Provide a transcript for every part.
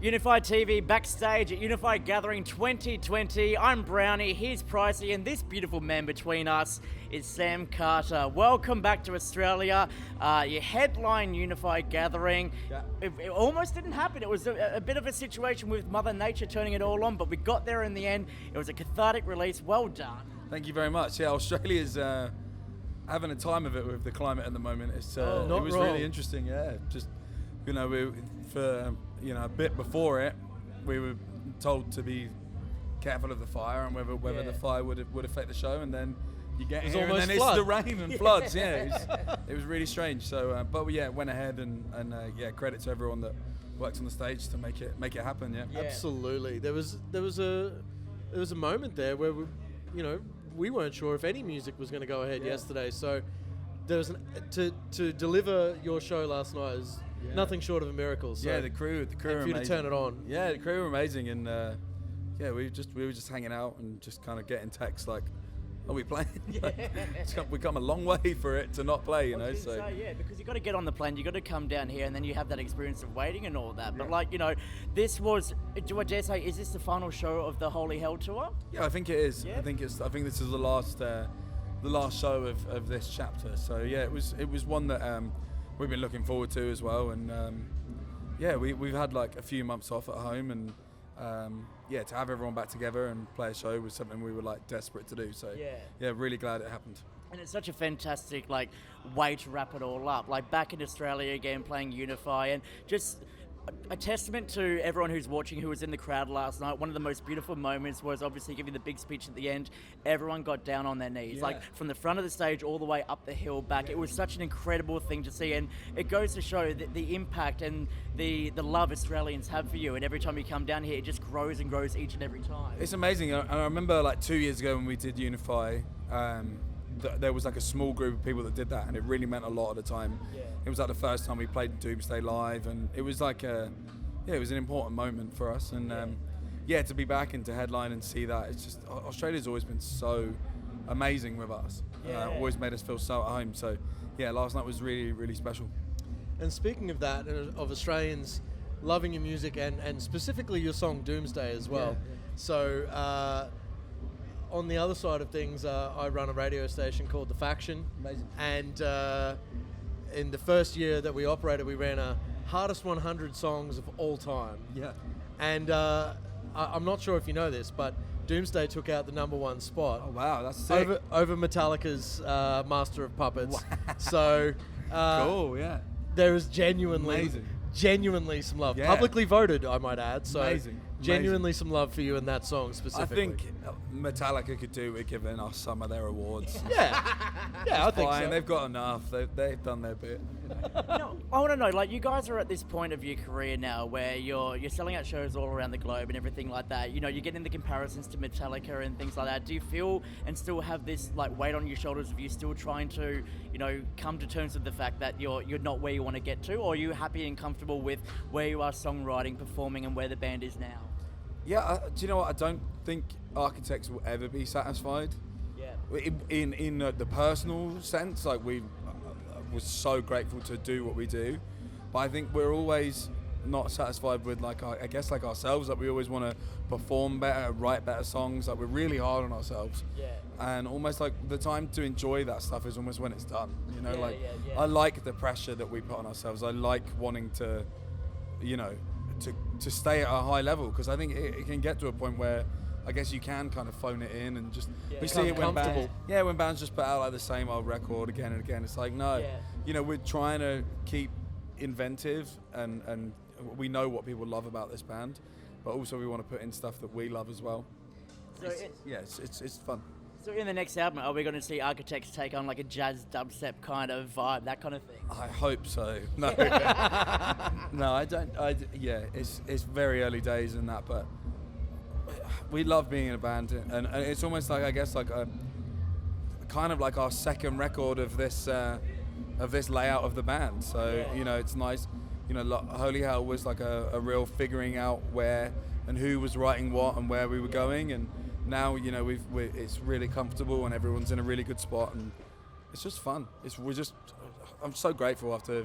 Unify TV backstage at Unify Gathering 2020. I'm Brownie, here's Pricey, and this beautiful man between us is Sam Carter. Welcome back to Australia. Your headline Unify Gathering. Yeah. It almost didn't happen. It was a bit of a situation with Mother Nature turning it all on, but we got there in the end. It was a cathartic release. Well done. Thank you very much. Yeah, Australia's having a time of it with the climate at the moment. It's Oh, it not was wrong. really interesting. Yeah, just for a bit before it, we were told to be careful of the fire and whether Yeah. the fire would affect the show, and then you get was here and almost then flood. it's the rain and floods. Yeah, it was really strange. So, but yeah, went ahead and credit to everyone that worked on the stage to make it happen. Yeah. Yeah. Absolutely. There was a moment there where we weren't sure if any music was going to go ahead Yeah. yesterday. So there was to deliver your show last night is Yeah. nothing short of a miracle. So Yeah, the crew and were for you to amazing. turn it on. Yeah, the crew were amazing, and we were just hanging out and just kind of getting texts like, "Are we playing?" We come a long way for it to not play, you know. So Yeah, because you got to get on the plane, you got to come down here, and then you have that experience of waiting and all that. But this was, do I dare say, is this the final show of the Holy Hell tour? yeah, I think it is. Yeah. I think this is the last show of this chapter. So yeah, it was one that we've been looking forward to as well, and we've had like a few months off at home, and to have everyone back together and play a show was something we were like desperate to do. So Yeah. really glad it happened. And it's such a fantastic way to wrap it all up. Back in Australia again, playing Unify, and just a testament to everyone who's watching, who was in the crowd last night. One of the most beautiful moments was obviously giving the big speech at the end. Everyone got down on their knees, Yeah. from the front of the stage all the way up the hill back. It was such an incredible thing to see, and it goes to show the impact and the love Australians have for you. And every time you come down here, it just grows and grows each and every time. It's amazing. And I remember 2 years ago when we did Unify, there was a small group of people that did that, and it really meant a lot at the time. Yeah. It was the first time we played Doomsday live, and it was it was an important moment for us. And to be back and to headline and see that, it's just, Australia's always been so amazing with us. Yeah. Always made us feel so at home. So yeah, last night was really, really special. And speaking of that, and of Australians loving your music and specifically your song Doomsday as well. Yeah. So on the other side of things, I run a radio station called The Faction. Amazing. And in the first year that we operated, we ran a hardest 100 songs of all time. Yeah. And I'm not sure if you know this, but Doomsday took out the #1 spot Oh wow, that's sick. over Metallica's Master of Puppets. Wow. So Cool. Yeah. there is genuinely Amazing. some love. Yeah. Publicly voted, I might add. So Amazing. genuinely some love for you in that song I specifically. think Metallica could do with giving us some of their awards. Yeah, I think Fine, so. they've got enough. They've done their bit. No, I want to know, you guys are at this point of your career now where you're selling out shows all around the globe and everything like that. You're getting the comparisons to Metallica and things like that. Do you feel and still have this weight on your shoulders of you still trying to, come to terms with the fact that you're not where you want to get to, or are you happy and comfortable with where you are songwriting, performing, and where the band is now? Yeah, do you know what? I don't think architects will ever be satisfied. Yeah. In the personal sense, we was so grateful to do what we do, but I think we're always not satisfied with ourselves. We always want to perform better, write better songs. We're really hard on ourselves. Yeah. And almost the time to enjoy that stuff is almost when it's done. Yeah. I like the pressure that we put on ourselves. I like wanting to, to stay at a high level, because I think it can get to a point where I guess you can kind of phone it in and just we see it when comfortable. when bands just put out the same old record again and again. It's no, we're trying to keep inventive, and we know what people love about this band, but also we want to put in stuff that we love as well. So It's fun. So in the next album, are we going to see Architects take on a jazz dubstep kind of vibe, that kind of thing? I hope so. No, no, I don't. It's very early days in that, but we love being in a band, and it's almost our second record of this layout of the band. So it's nice. Holy Hell was a real figuring out where and who was writing what and where we were going, and now it's really comfortable and everyone's in a really good spot, and it's just fun. I'm so grateful after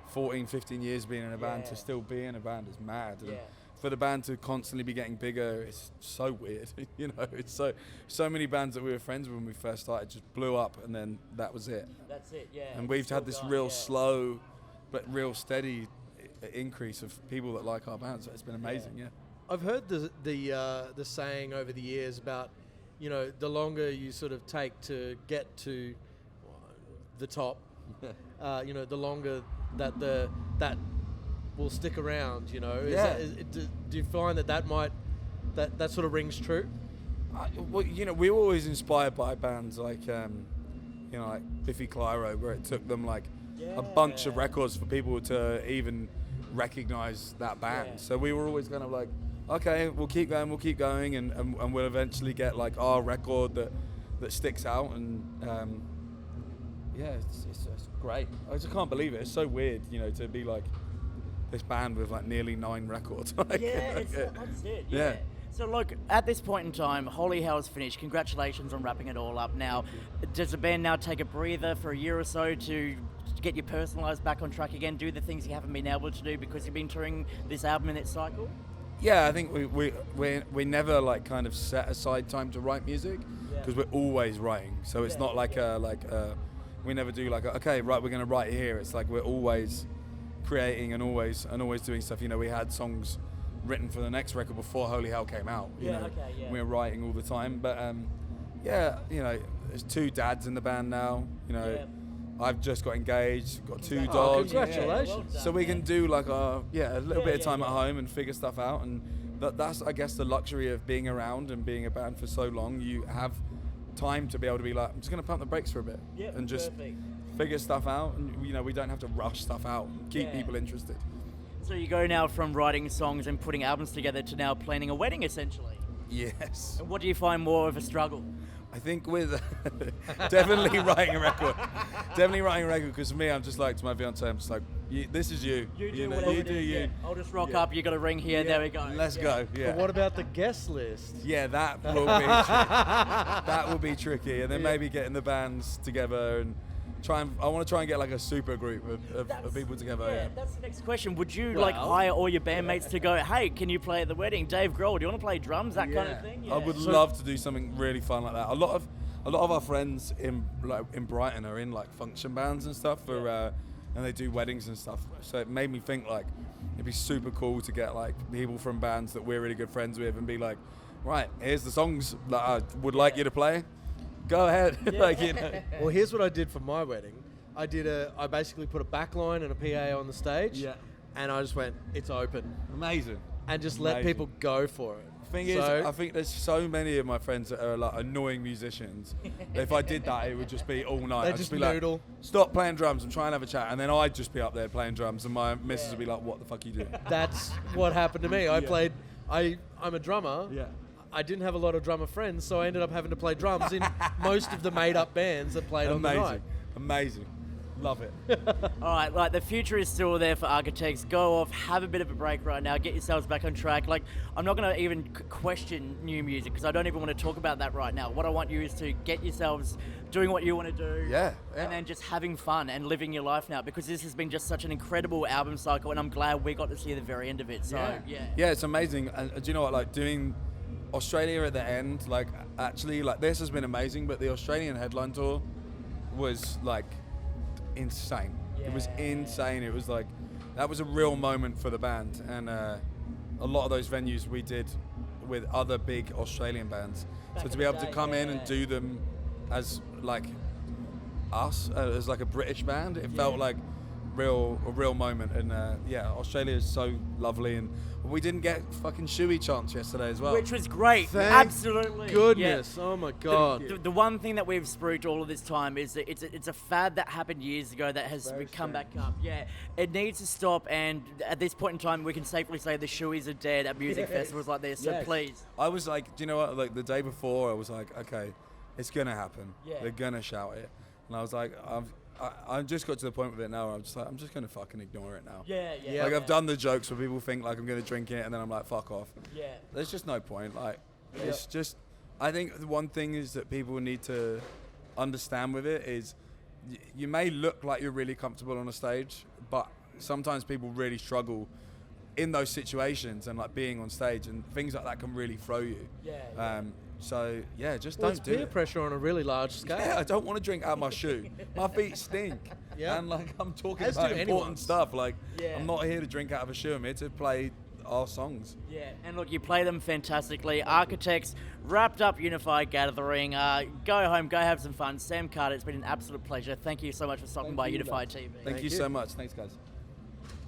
14, 15 years being in a band to still be in a band. It's mad. And for the band to constantly be getting bigger, it's so weird. You know, it's so many bands that we were friends with when we first started just blew up, and then that was it. That's it, yeah. And we've had this real slow, but real steady increase of people that like our band. So it's been amazing. Yeah. I've heard the saying over the years about, you know, the longer you sort of take to get to the top, you know, the longer that that will stick around. You know, do you find that sort of rings true? Well, you know, we were always inspired by bands like, you know, like Biffy Clyro, where it took them like a bunch of records for people to even recognize that band. So we were always kind of like, okay, we'll keep going, and we'll eventually get like our record that sticks out. And yeah, it's great. I just can't believe it. It's so weird, you know, to be like this band with like nearly 9 records. Like, that's it. Yeah. So look, at this point in time, Holy Hell's finished. Congratulations on wrapping it all up. Now, does the band now take a breather for a year or so to get your personalised back on track again, do the things you haven't been able to do because you've been touring this album in its cycle? Yeah, I think we never like kind of set aside time to write music because we're always writing. So it's not like we never do like okay, right, we're going to write here. It's like we're always creating and always doing stuff. You know, we had songs written for the next record before Holy Hell came out. You know, we were writing all the time. But yeah, you know, there's 2 dads in the band now. You know, I've just got engaged, got 2 dogs. Congratulations! Well done, so we can do like a little bit of time yeah. at home and figure stuff out, and that's I guess the luxury of being around and being a band for so long. You have time to be able to be like, I'm just going to pump the brakes for a bit and just figure stuff out, and you know, we don't have to rush stuff out and keep people interested. So you go now from writing songs and putting albums together to now planning a wedding, essentially. Yes. And what do you find more of a struggle? I think with definitely writing a record. Definitely writing a record, because for me, I'm just like to my fiance, I'm just like, this is you. You do know, whatever you it do is, you. yeah. I'll just rock up, you got a ring here, there we go. Let's go. Yeah. But what about the guest list? Yeah, that will be that will be tricky, and then maybe getting the bands together and I want to try and get like a super group of people together. Yeah, that's the next question. Would you like hire all your bandmates to go, hey, can you play at the wedding? Dave Grohl, do you want to play drums? That kind of thing? Yeah. I would love to do something really fun like that. A lot of our friends in Brighton are in like function bands and stuff and they do weddings and stuff. So it made me think like it'd be super cool to get like people from bands that we're really good friends with and be like, right, here's the songs that I would like you to play. Go ahead. Like, you know. Well, here's what I did for my wedding. I basically put a backline and a PA on the stage. Yeah. And I just went, it's open. Amazing. And just let people go for it. Thing is, I think there's so many of my friends that are like annoying musicians. If I did that, it would just be all night. They'd I'd just be noodle. like, stop playing drums and try and have a chat. And then I'd just be up there playing drums, and my missus would be like, what the fuck are you doing? That's what happened to me. I'm a drummer. Yeah. I didn't have a lot of drummer friends, so I ended up having to play drums in most of the made-up bands that played on the night. Amazing. Love it. All right, like the future is still there for Architects. Go off, have a bit of a break right now, get yourselves back on track. Like, I'm not going to even question new music because I don't even want to talk about that right now. What I want you is to get yourselves doing what you want to do. Yeah. And then just having fun and living your life now, because this has been just such an incredible album cycle, and I'm glad we got to see the very end of it. So, Yeah, it's amazing. And do you know what, like doing Australia at the end, like actually like this has been amazing, but the Australian headline tour was like insane. It was insane. It was like, that was a real moment for the band, and a lot of those venues we did with other big Australian bands. So to be able to come in and do them as like us, as like a British band, it felt like a real moment. And Australia is so lovely, and we didn't get fucking Shuey chance yesterday as well, which was great. Thank Absolutely. Goodness. Yeah. Oh my God. The one thing that we've spruiked all of this time is that it's a fad that happened years ago that has come back up. Yeah, it needs to stop, and at this point in time, we can safely say the Shueys are dead at music festivals like this. So please. I was like, do you know what? Like the day before, I was like, okay, it's gonna happen. Yeah. They're gonna shout it, and I was like, I just got to the point with it now where I'm just like, I'm just gonna fucking ignore it now. Yeah. Like I've done the jokes where people think like I'm gonna drink it, and then I'm like, fuck off. Yeah. There's just no point. Like, it's just. I think the one thing is that people need to understand with it is, you may look like you're really comfortable on a stage, but sometimes people really struggle in those situations and like being on stage and things like that can really throw you. So yeah, just Well, don't it's do peer it. pressure on a really large scale. Yeah, I don't want to drink out my shoe. My feet stink. Yeah. And like I'm talking As about do important anyone's. stuff. Like Yeah. I'm not here to drink out of a shoe. I'm here to play our songs. Yeah, and look, you play them fantastically. Architects, wrapped up Unified Gathering. Go home, go have some fun. Sam Carter, it's been an absolute pleasure. Thank you so much for stopping by you, Unified TV. Thank you you. so much. Thanks, guys.